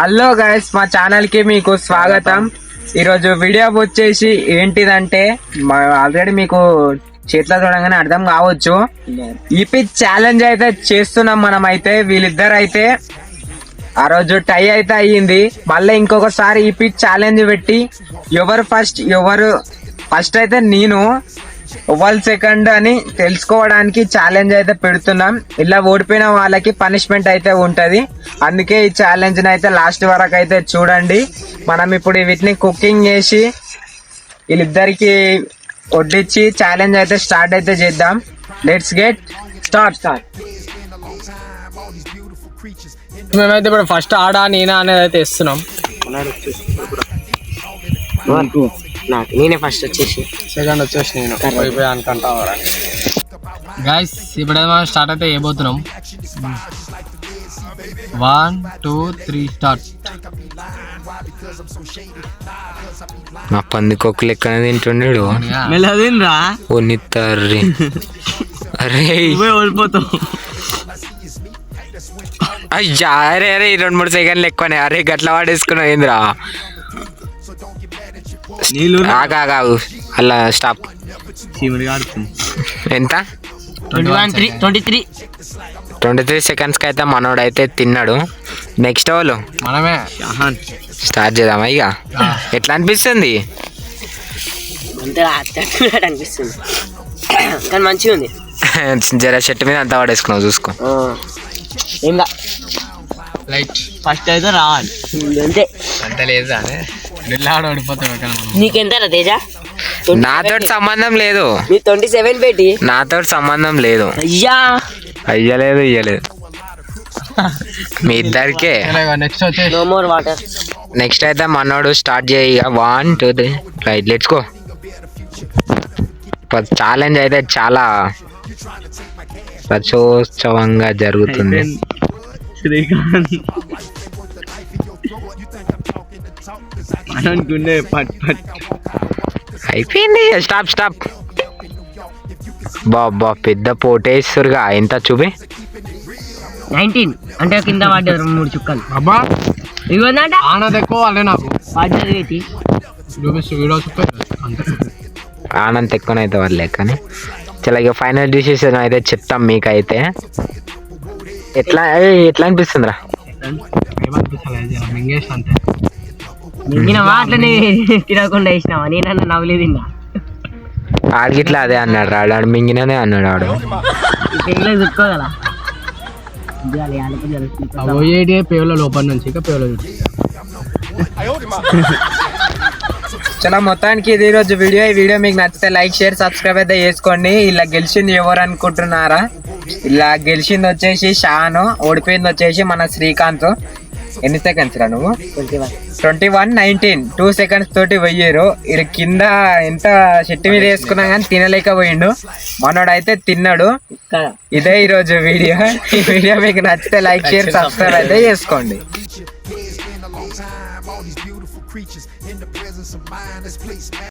Hello guys, మా channel కి మీకు స్వాగతం. ఈరోజు వీడియో వచ్చేసి ఏంటిదంటే ఆల్రెడీ మీకు చేతిలో చూడగానే అర్థం కావచ్చు. ఈపీ ఛాలెంజ్ అయితే చేస్తున్నాం మనం. అయితే వీళ్ళిద్దరు అయితే ఆ రోజు టై అయితే అయ్యింది. మళ్ళీ ఇంకొకసారి ఈపీ ఛాలెంజ్ పెట్టి ఎవరు ఫస్ట్ అయితే నేను ఎవరు సెకండ్ అని తెలుసుకోవడానికి ఛాలెంజ్ అయితే పెడుతున్నాం. ఇలా ఓడిపోయిన వాళ్ళకి పనిష్మెంట్ అయితే ఉంటది. అందుకే ఈ ఛాలెంజ్ అయితే లాస్ట్ వరకు అయితే చూడండి. మనం ఇప్పుడు వీటిని కుకింగ్ చేసి వీళ్ళిద్దరికి వడ్డించి ఛాలెంజ్ అయితే స్టార్ట్ అయితే చేద్దాం. Let's get start. మేమైతే ఇప్పుడు ఫస్ట్ ఆడా నేనా అనేది అయితే ఇస్తున్నాం. నేనే ఫస్ట్ వచ్చేసి సెకండ్ వచ్చేసి నేను అయిపోయా అనుకుంటా. గైస్ ఇప్పుడైతే మనం స్టార్ట్ అయితే చేయబోతున్నాం. 1 2 3 స్టార్ట్. మా పందికొక్కు లెక్కనే తింటుండేడు. మెల్లదినరా ఉన్నిత్తారు. అరే ఓడిపోతాం. అయ్యా అరే అరే 2-3 సెకండ్లు ఎక్కువనే. అరే గట్ల వాడేసుకున్నావు ఏంద్రా. ఆగాగు అలా స్టాప్. ఎంత 23 సెకండ్స్కి అయితే మనోడు అయితే తిన్నాడు. నెక్స్ట్ వాళ్ళు మనమే స్టార్ట్ చేద్దామా ఇక. ఎట్లా అనిపిస్తుంది? అనిపిస్తుంది కానీ మంచిగా ఉంది. జర చెట్టు మీద అంతా వాడేసుకున్నావు చూసుకో. లైట్ ఫస్ట్ అయితే రావాలి అంతే. అంత లేదా ఓడిపోతాడు. నీకెంత తేజ? నాతో సంబంధం లేదు. నీ 27 పెట్టి నాతో సంబంధం లేదు. అయ్యా అయ్యలేదు ఇయ్యలేదు మీ ఇద్దరికే. నెక్స్ట్ వచ్చేసి నో మోర్ వాటర్. నెక్స్ట్ అయితే మనోడు స్టార్ట్ చేయి. 1 2 3 రైట్ లెట్స్ గో. ఛాలెంజ్ అయితే చాలా రచోత్సవంగా జరుగుతుంది. శ్రీకాంత్ అయిపోయింది. స్టాప్. బాబా పెద్ద పోటేశ్వరుగా ఎంత చూపి. 19 అంటే కింద పడ్డారు 3 చుక్కలు. అబ్బా ఇవ్వందంట ఆనది ఎక్కువ వాళ్ళే నాకు పడ్డది పెట్టి వీడియో చుక్క అంతే. ఆనంద్ ఎక్కువనైతే వాళ్ళే. కానీ చాలా ఇక ఫైనల్ డిసిషన్ అయితే చెప్తాం మీకైతే. ఎట్లా అనిపిస్తుందిరా? మింగేసి అంతే. మింగినవా అట్లనే తినకుండా వేసినావా? నేనన్నా నవ్వులేదు. ఆడిగిట్లా అదే అన్నాడు. ఆడు మింగిననే అన్నాడు. ఆడు పెళ్ళి చుట్టుకోగల పోయేటి పేవల లోపల నుంచి ఇక పేవల చాలా మొత్తానికి ఇది ఈరోజు వీడియో. ఈ వీడియో మీకు నచ్చితే లైక్ షేర్ సబ్స్క్రైబ్ అయితే చేసుకోండి. ఇలా గెలిచింది ఎవరు అనుకుంటున్నారా? ఇలా గెలిచింది వచ్చేసి షాను, ఓడిపోయింది వచ్చేసి మన శ్రీకాంత్. ఎన్ని సెకండ్స్ రా నువ్వు? 21 19 2 సెకండ్స్ తోటి పోయారు. ఇది కింద ఎంత చెట్టు మీద వేసుకున్నా కానీ తినలేకపోయిండు. మనోడు అయితే తిన్నాడు. ఇదే ఈరోజు వీడియో. ఈ వీడియో మీకు నచ్చితే లైక్ షేర్ సబ్స్క్రైబ్ అయితే చేసుకోండి.